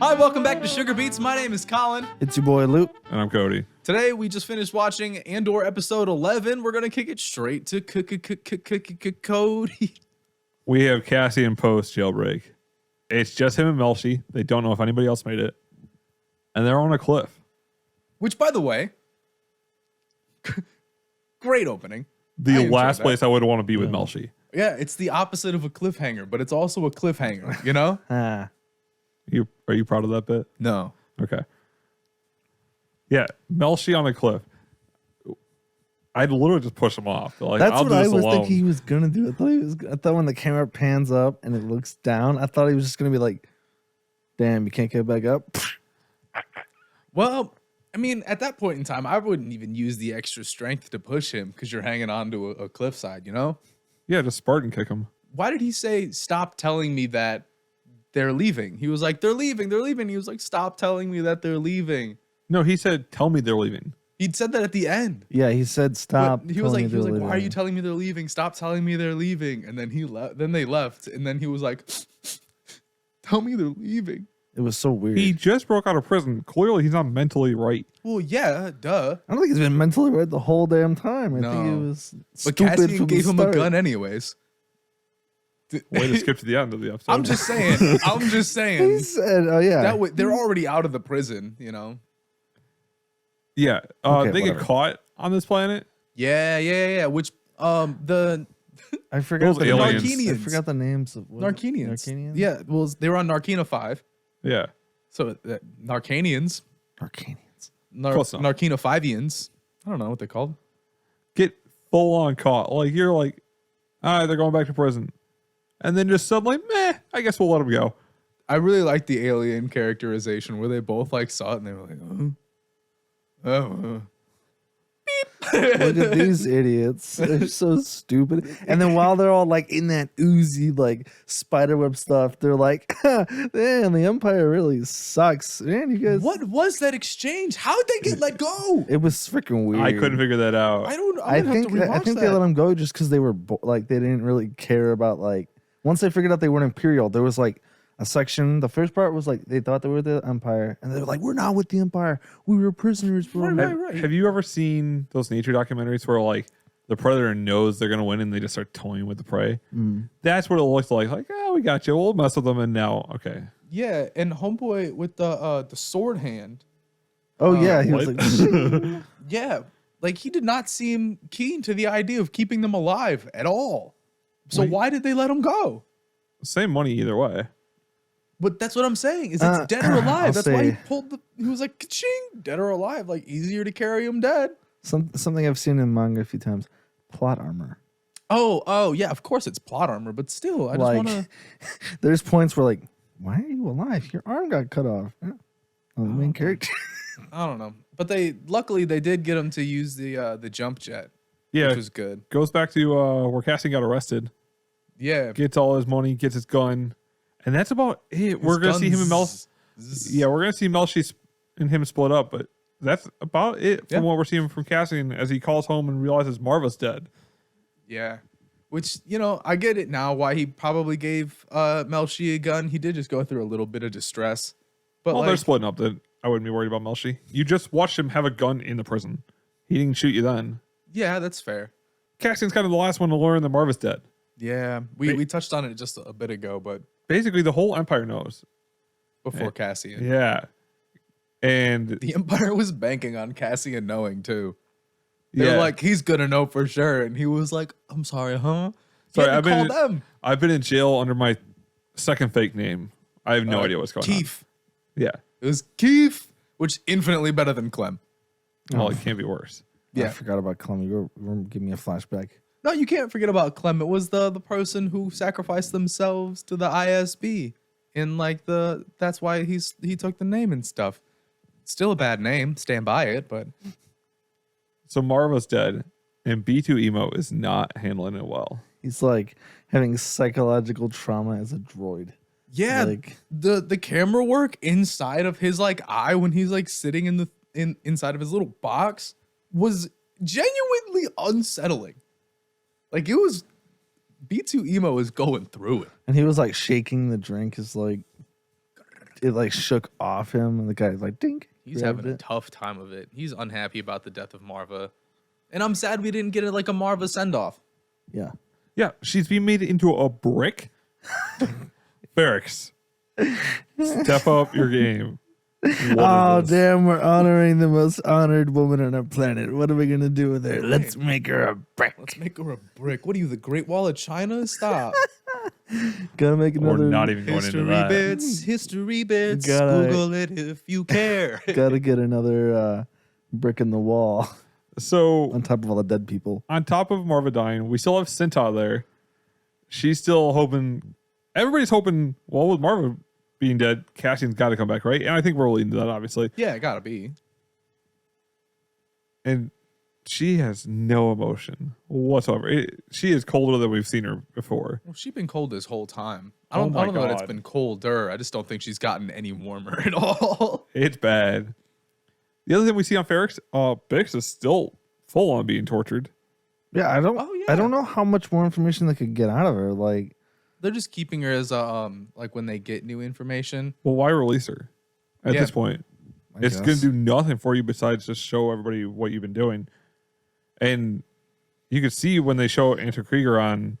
Hi, welcome back to Sugar Beats. My name is Colin. It's your boy Luke. And I'm Cody. Today we just finished watching Andor episode 11. We're gonna kick it straight to Cody. We have Cassian post jailbreak. It's just him and Melshi. They don't know if anybody else made it. And they're on a cliff. Which, by the way, great opening. The last place I would want to be with Melshi. Yeah, it's the opposite of a cliffhanger, but it's also a cliffhanger, you know? Are you proud of that bit? No. Okay. Yeah, Melshi on a cliff. I'd literally just push him off. Like, That's I'll what do I this was alone. thinking he was gonna do. I thought when the camera pans up and it looks down, I thought he was just gonna be like, "Damn, you can't get back up." Well, I mean, at that point in time, I wouldn't even use the extra strength to push him because you're hanging onto a cliffside, you know? Yeah, just Spartan kick him. Why did he say, stop telling me that they're leaving? He was like, they're leaving. He was like, stop telling me that they're leaving. No, he said, tell me they're leaving. He'd said that at the end. Yeah, he said, "Stop." But he was like, telling me why are they're you telling me they're leaving? Stop telling me they're leaving. And then he left. Then they left. And then he was like, tell me they're leaving. It was so weird. He just broke out of prison. Clearly, he's not mentally right. Well, yeah, duh. I don't think he's been mentally right the whole damn time. I think No. he was But stupid Cassian from gave the him a start. gun anyways. Way to skip to the end of the episode. I'm just saying. He said, "Oh yeah." That way, they're already out of the prison, you know? Yeah, Okay, they get whatever. caught on this planet. Yeah. Which, the I forgot Those the aliens. names. I Narkinians. forgot the names of Narkinians. Narkinians. Yeah, well, they were on Narkina 5. Yeah, So, Narkanians. Narkinians. Close enough. Narkina 5ians. I don't know what they're called. get full on caught. Like, you're like, all right, they're going back to prison. And then just suddenly, I guess we'll let them go. I really like the alien characterization where they both like saw it and they were like, Look at these idiots. They're so stupid. And then while they're all like in that oozy, like spiderweb stuff, they're like, damn, the Empire really sucks. Man, you guys. What was that exchange? How did they get let go? It was freaking weird. I couldn't figure that out. I think they let them go just because they were like, they didn't really care about like, once they figured out they weren't Imperial, there was like a section. The first part was like, they thought they were the Empire. And they were like, we're not with the Empire. We were prisoners. Right. Have you ever seen those nature documentaries where like the predator knows they're gonna win and they just start toying with the prey? That's what it looks like. Like, oh, we got you. We'll mess with them, and now, okay. Yeah, and homeboy with the sword hand. Oh, yeah. He was what? like, Yeah, like he did not seem keen to the idea of keeping them alive at all. So Wait. why did they let him go? Same money either way. But that's what I'm saying. Is it's dead or alive? I'll That's why he say- pulled the. He was like, "Ka-ching!" Dead or alive? Like easier to carry him dead. something I've seen in manga a few times. Plot armor. Oh yeah. Of course it's plot armor, but still, I just Like, want to. there's points where like, why are you alive? Your arm got cut off. Yeah. Oh, the main character. I don't know, but luckily they did get him to use the jump jet, Yeah, which was good. goes back to where Cassian got arrested. Yeah, Gets all his money, gets his gun, and that's about it. We're gonna see him and Mel. Yeah, we're gonna see Melshi and him split up, but that's about it from what we're seeing from Cassian as he calls home and realizes Marva's dead. Yeah. Which, I get it now why he probably gave Melshi a gun. He did just go through a little bit of distress. But Well, they're splitting up. Then I wouldn't be worried about Melshi. You just watched him have a gun in the prison. He didn't shoot you then. yeah, that's fair. Cassian's kind of the last one to learn that Marva's dead. Yeah, we touched on it just a bit ago, but Basically, the whole Empire knows. before Cassian. Yeah. And The Empire was banking on Cassian knowing too. They yeah, were like, he's gonna know for sure. And he was like, I'm sorry, huh? Sorry, I've been them. I've been in jail under my second fake name. I have no idea what's going Keith. on. Yeah. It was Keith, which infinitely better than Clem. Well, it can't be worse. Yeah. I forgot about Clem. You were giving me a flashback. No, you can't forget about Clem. It was the person who sacrificed themselves to the ISB. And like that's why he took the name and stuff. Still a bad name. Stand by it, but So Marva's dead, and B2 Emo is not handling it well. He's like having psychological trauma as a droid. yeah, Like- the camera work inside of his like eye when he's like sitting inside of his little box was genuinely unsettling. Like it was B2 Emo is going through it. And he was like shaking the drink. Is like, it like shook off him, and the guy's like, dink. He's having a tough time of it. He's unhappy about the death of Marva. And I'm sad we didn't get it like a Marva send-off. Yeah. Yeah, she's being made into a brick. Ferrex, step up your game. Oh, damn, we're honoring the most honored woman on our planet. What are we going to do with her? Let's make her a brick. Let's make her a brick. What are you, the Great Wall of China? Stop. Gotta make another. We're not even going into that. History bits. Gotta- Google it if you care. Gotta get another brick in the wall So on top of all the dead people. on top of Marva dying, we still have Cinta there. She's still hoping. Everybody's hoping. Well, with Marva being dead, Cassian's got to come back, right? And I think we're leading to that, obviously. Yeah, it gotta be. And she has no emotion whatsoever. She is colder than we've seen her before. Well, she's been cold this whole time. Oh I don't know that it's God. been colder. I just don't think she's gotten any warmer at all. It's bad. The other thing we see on Ferrex, Bix is still full on being tortured. Yeah, I don't. Oh, yeah. I don't know how much more information they could get out of her. Like, They're just keeping her as like when they get new information. Well, why release her at Yeah. this point? I It's guess. going to do nothing for you besides just show everybody what you've been doing. And you can see when they show Enter Krieger on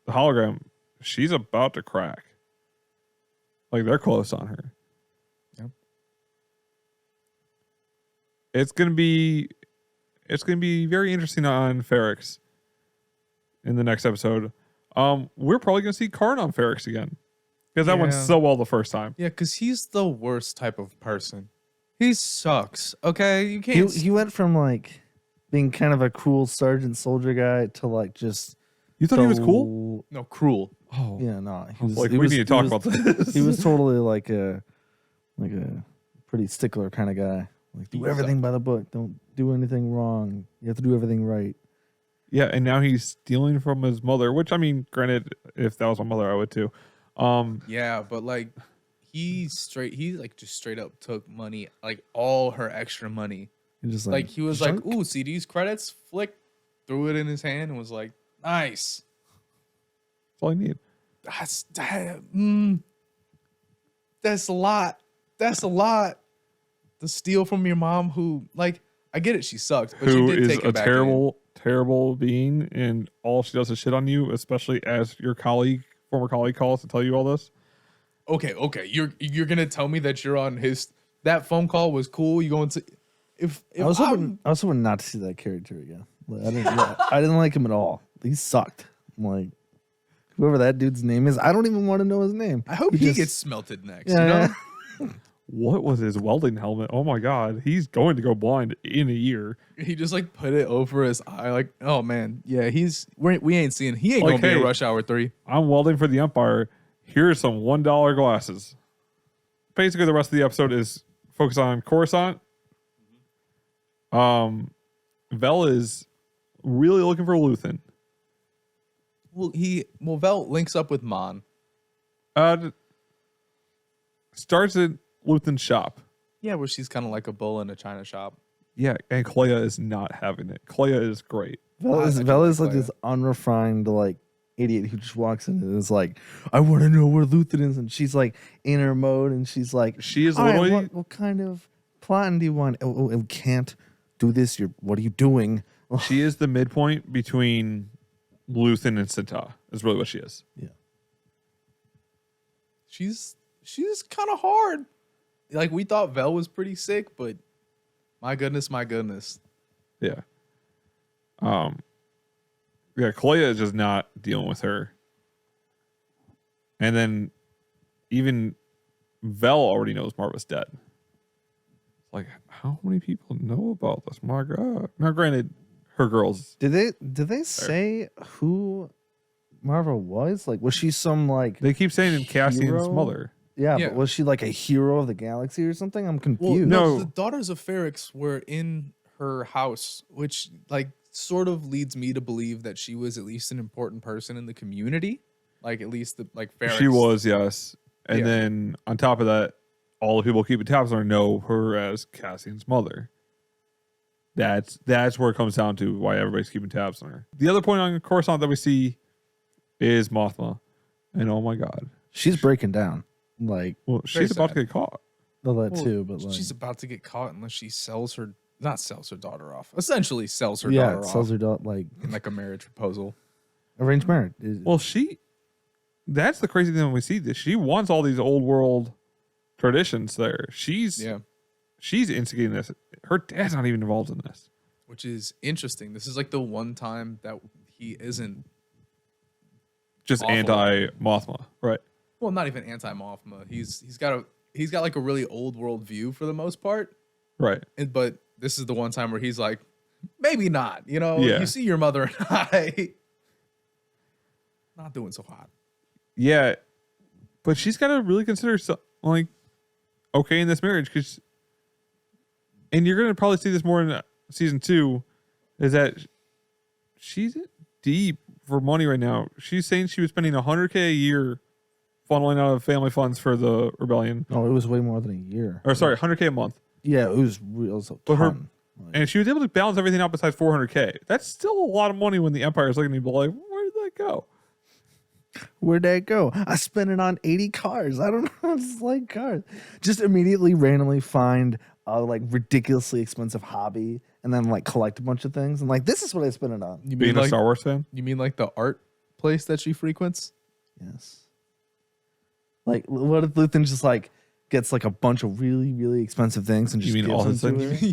the hologram, she's about to crack. Like they're close on her. Yep. It's gonna be very interesting on Ferrex in the next episode. We're probably gonna see Karn on Ferrex again. Because that went Yeah. so well the first time. Yeah, because he's the worst type of person. He sucks. Okay, you can't. he went from like being kind of a cool sergeant soldier guy to like just. You thought he was cool? No, cruel. Oh, Yeah, no. I was like, we need to talk about this. He was totally like a pretty stickler kind of guy. Like, do He everything by the book. Don't do anything wrong. You have to do everything right. Yeah, and now he's stealing from his mother, which I mean, granted, if that was my mother, I would too. Yeah, but like he like just straight up took money, like all her extra money. He just Like he was "Junk?" like, ooh, see these credits? Flick, threw it in his hand and was like, nice. That's all I need. That's a lot. That's a lot. To steal from your mom, who like I get it, she sucked, but Who she did is take him a back terrible being, and all she does is shit on you, especially as your former colleague calls to tell you all this. in. Okay, you're gonna tell me that you're on his. That phone call was cool. You going to? If I was hoping not to see that character again. Like, I didn't like him at all. He sucked. I'm like, whoever that dude's name is, I don't even want to know his name. I hope he just- gets smelted next. Yeah, You know? yeah. What was his welding helmet? Oh my god, he's going to go blind in a year. He just like put it over his eye. Like, oh man, yeah, we ain't seeing. He ain't Like, gonna be hey, in Rush Hour 3. I'm welding for the Empire. Here's some $1 glasses. Basically, the rest of the episode is focused on Coruscant. Vel is really looking for Luthen. Well, Vel links up with Mon. Starts at Luthen's shop. Yeah, where she's kind of like a bull in a china shop. Yeah, and Clea is not having it. Clea is great. Vel is like Leia. this unrefined like idiot who just walks in and is like, I want to know where Luthen is, and she's like in her mode, and she's like, She is "All right, literally what kind of plotting do you want? Oh, we can't do this. What are you doing? she is the midpoint between Luthen and Cinta. Is really what she is. Yeah. She's kind of hard. Like we thought Vel was pretty sick, but my goodness. Yeah. Yeah, Clea is just not dealing with her. And then even Vel already knows Marva's dead. Like, how many people know about this? My God. Now, granted, her girls. Did they say who Marva was? Like, was she some like They keep saying Cassian's hero? mother. Yeah, Yeah. but was she like a hero of the galaxy or something? I'm Well, confused. no. the daughters of Ferrex were in her house, which like sort of leads me to believe that she was at least an important person in the community. Like at least the like Ferrex. She was, yes. And Yeah. then on top of that, all the people keeping tabs on her know her as Cassian's mother. That's where it comes down to why everybody's keeping tabs on her. The other point on Coruscant that we see is Mothma. And oh my God. She's breaking down. Like, well, she's about to get caught. Well, that too, but like, she's about to get caught unless she sells her daughter off. Essentially, sells her yeah, daughter off. sells her daughter like in like a marriage proposal. Arranged marriage. Well, that's the crazy thing when we see this. She wants all these old world traditions there. She's instigating this. Her dad's not even involved in this. Which is interesting. This is like the one time that he isn't just awful. Anti-Mothma, right? Well, not even anti-Mothma. He's got like a really old world view for the most part. Right. But this is the one time where he's like, maybe not. You know, Yeah. you see your mother and I not doing so hot. Yeah, but she's got to really consider like okay in this marriage and you're gonna probably see this more in season 2, is that she's deep for money right now. She's saying she was spending $100K a year funneling out of family funds for the rebellion. Oh, it was way more than a year. Or sorry, $100K a month. Yeah, it was real. But and she was able to balance everything out besides $400K. That's still a lot of money when the Empire is looking at me like, where did that go? Where'd that go? I spent it on 80 cars. I don't know. I just like cars. Just immediately randomly find a like ridiculously expensive hobby and then like collect a bunch of things and like this is what I spent it on. You Being mean a Star Wars fan? You mean like the art place that she frequents? Yes. Like what if Luthen just like gets like a bunch of really, really expensive things and just mean gives all them his to things? her?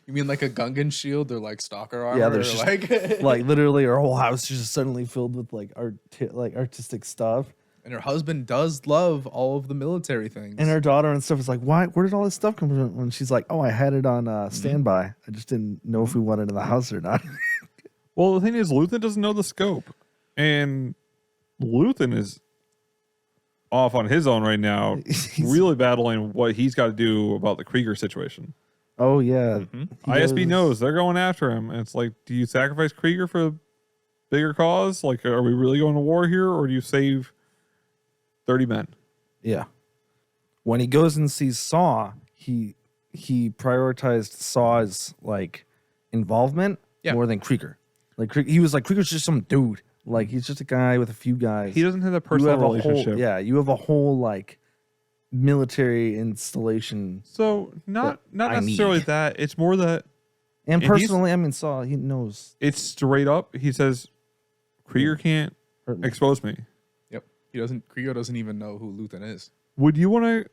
you mean like a Gungan shield or like stalker armor? Yeah, there's or just like literally her whole house is just suddenly filled with like artistic stuff. And her husband does love all of the military things. And her daughter and stuff is like, why? Where did all this stuff come from? When she's like, oh, I had it on standby. I just didn't know if we wanted it in the house or not. Well, the thing is, Luthen doesn't know the scope, and Luthen is off on his own right now, really battling what he's got to do about the Krieger situation. Oh yeah, ISB knows they're going after him, and it's like, do you sacrifice Krieger for a bigger cause? Like, are we really going to war here, or do you save 30 men? Yeah. When he goes and sees Saw, he prioritized Saw's like involvement more than Krieger. Like he was like, Krieger's just some dude. Like he's just a guy with a few guys. He doesn't have that personal relationship. You have a whole like military installation. So not necessarily that. It's more that. And personally, I mean, Saw, he knows. It's straight up. He says, Krieger can't expose me. Yep. Krieger doesn't even know who Luthen is. Would you want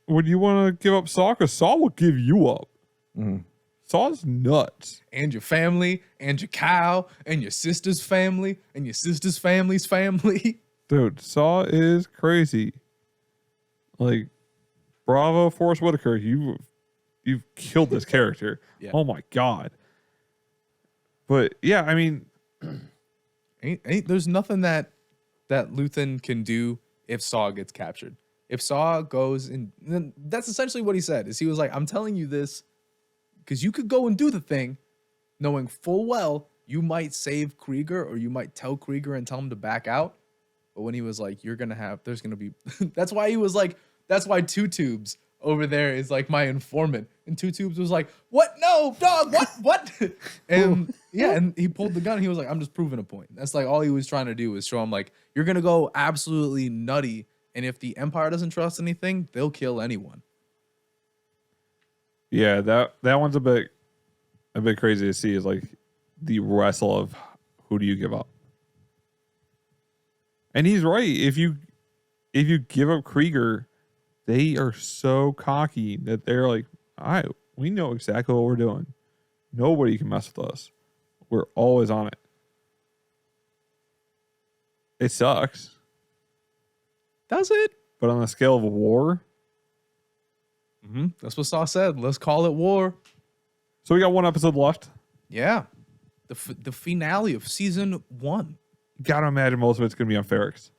to give up Saw? Because Saw will give you up. Saw's nuts. And your family, and your cow, and your sister's family, and your sister's family's family. Dude, Saw is crazy. Like, bravo, Forrest Whitaker. You've killed this character. Yeah. Oh my god. But yeah, I mean, there's nothing that Luthen can do if Saw gets captured. If Saw goes and then that's essentially what he said. Is he was like, I'm telling you this because you could go and do the thing, knowing full well you might save Krieger or you might tell Krieger and tell him to back out. But when he was like, there's gonna be that's why he was like, that's why Two Tubes over there is like my informant. And Two Tubes was like, what? No, dog, what? And yeah, and he pulled the gun. And he was like, I'm just proving a point. That's like all he was trying to do was show him like, you're gonna go absolutely nutty. And if the Empire doesn't trust anything, they'll kill anyone. yeah, that one's a bit crazy to see, is like the wrestle of who do you give up. And he's right. If you give up Krieger, they are so cocky that they're like, all right, we know exactly what we're doing. Nobody can mess with us. We're always on it. It sucks. Does it? But on the scale of a war. That's what Saw said. Let's call it war. So we got one episode left. Yeah. The finale of season 1. Gotta imagine most of it's gonna be on Ferrix.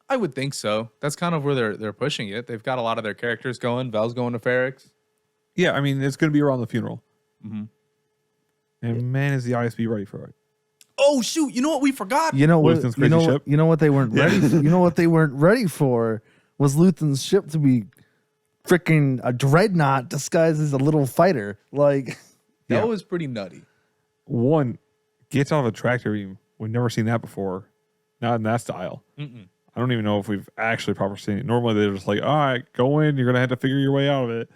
I would think so. That's kind of where they're pushing it. They've got a lot of their characters going. Vel's going to Ferrix. Yeah, I mean, it's gonna be around the funeral. And man, is the ISB ready for it? Oh shoot! You know what we forgot? You know what? Luthen's crazy ship. You know what they weren't ready. You know what they weren't ready for was Luthen's ship to be freaking a dreadnought disguised as a little fighter. Like That was pretty nutty. One gets out of a tractor beam. We've never seen that before. Not in that style. I don't even know if we've actually properly seen it. Normally they're just like, all right, go in. You're gonna have to figure your way out of it.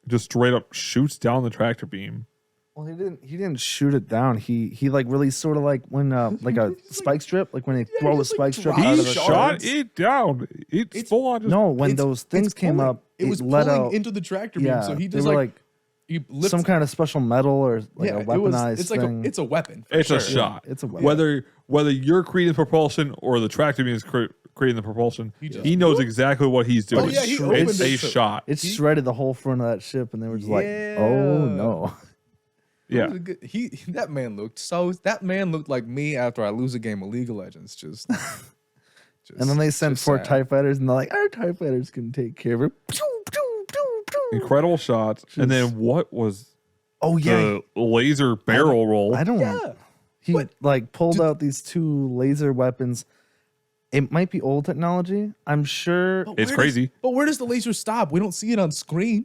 Just straight up shoots down the tractor beam. Well, he didn't shoot it down. He like really sort of like when like a spike strip, like when they throw a spike strip out of He the shot it down. It's full on. Just, no, when those things came up, it was let pulling out into the tractor beam. yeah, So he they just were like he lifts, some kind of special metal or like a weaponized it's thing. like it's a weapon. it's sure. a shot. It's a weapon. Whether you're creating the propulsion or the tractor beam is creating the propulsion, he knows exactly what he's doing. Oh, yeah, he it's opened a it. shot. It shredded the whole front of that ship, and they were just like, "Oh no!" Yeah, That man looked like me after I lose a game of League of Legends. Just And then they sent just 4 sad. TIE fighters, and they're like, "Our TIE fighters can take care of it." Pew, pew, pew, pew. incredible shots. And then what was Oh yeah, the laser barrel roll? I don't. Yeah. He What? like pulled out these 2 laser weapons. It might be old technology. I'm sure. But It's where crazy. But where does the laser stop? We don't see it on screen.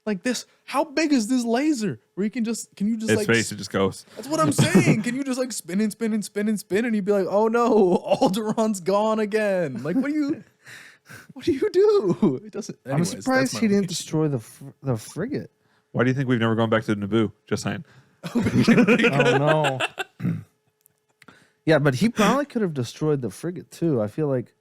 Like this, how big is this laser? Where you can you just Its like face, it just goes. That's what I'm saying. Can you just like spin and spin and spin and spin and you'd be like, oh no, Alderion's gone again. Like what do you do? It doesn't. I'm anyways, surprised that's my he didn't opinion. destroy the frigate. Why do you think we've never gone back to Naboo? Just saying. Oh no. Yeah, but he probably could have destroyed the frigate too. I feel like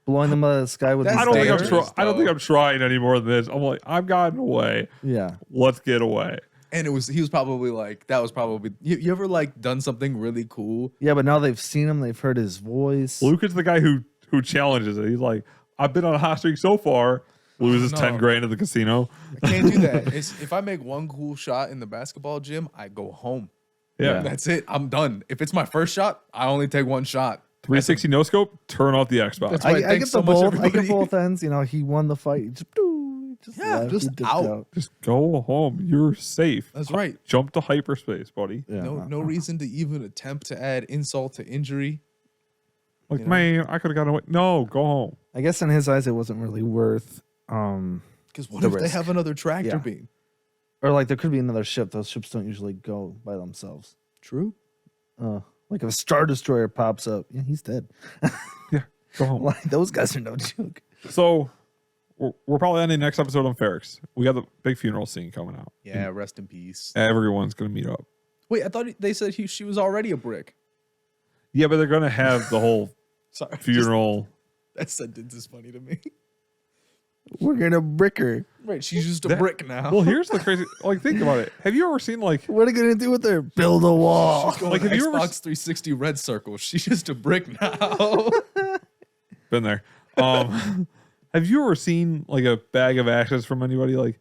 blowing them out of the sky with. That's I don't think I'm dangerous, I don't think I'm trying any more than this. I'm like, I've gotten away. Yeah. Let's get away. And he was probably like, that was probably you ever like done something really cool? Yeah, but now they've seen him. They've heard his voice. Luke is the guy who challenges it. He's like, I've been on a hot streak so far. Loses No. 10 grand at the casino. I can't do that. If I make one cool shot in the basketball gym, I go home. Yeah. That's it. I'm done. If it's my first shot, I only take one shot. 360 no scope, turn off the Xbox. That's right. I Thanks get so the much, both. I everybody. get both ends. You know, he won the fight. Just Yeah, left. just He dipped out. Just go home. You're safe. That's right. Jump to hyperspace, buddy. Yeah. No reason to even attempt to add insult to injury. Like, man, I could have gotten away. No, go home. I guess in his eyes, it wasn't really worth. Because what The if they risk. have another tractor Yeah. beam? Or like there could be another ship. Those ships don't usually go by themselves. True. Like if a Star Destroyer pops up, yeah, he's dead. Yeah, go home. Like those guys are no joke. So, we're probably on the next episode on Ferrex. We got the big funeral scene coming out. Yeah, rest in peace. Everyone's going to meet up. Wait, I thought they said she was already a brick. Yeah, but they're going to have the whole Sorry. funeral. That sentence is funny to me. We're gonna brick her. Right, she's just a brick now. Well, here's the crazy. Like, think about it. Have you ever seen like? What are they gonna do with her? Build a wall. She's going Like, to have you ever Xbox 360 red circle. She's just a brick now. Been there. Have you ever seen like a bag of ashes from anybody? Like,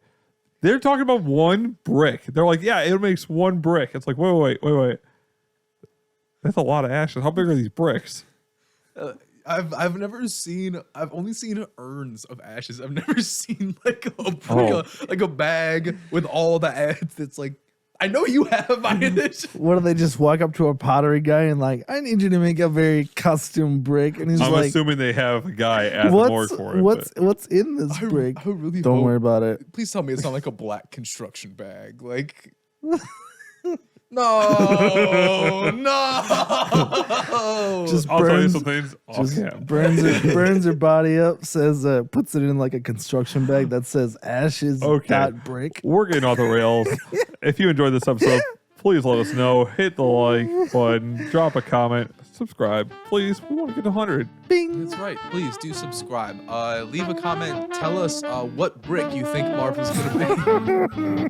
they're talking about one brick. They're like, yeah, it makes one brick. It's like, wait. That's a lot of ashes. How big are these bricks? I've never seen. I've only seen urns of ashes. I've never seen like a brick, like a bag with all the ads. It's like I know you have. What do they just walk up to a pottery guy and like, I need you to make a very custom brick, and he's I'm like, assuming they have a guy at the morgue for it. what's in this brick? I really Don't hope- worry about it. Please tell me it's not like a black construction bag. Like no. Just I'll tell you burns, some things. just burns her body up. Says puts it in like a construction bag that says ashes dot brick. We're getting off the rails. If you enjoyed this episode, please let us know. Hit the like button, drop a comment, subscribe. Please, we want to get to 100. Bing. That's right. Please do subscribe. Leave a comment. Tell us what brick you think Marv is gonna be.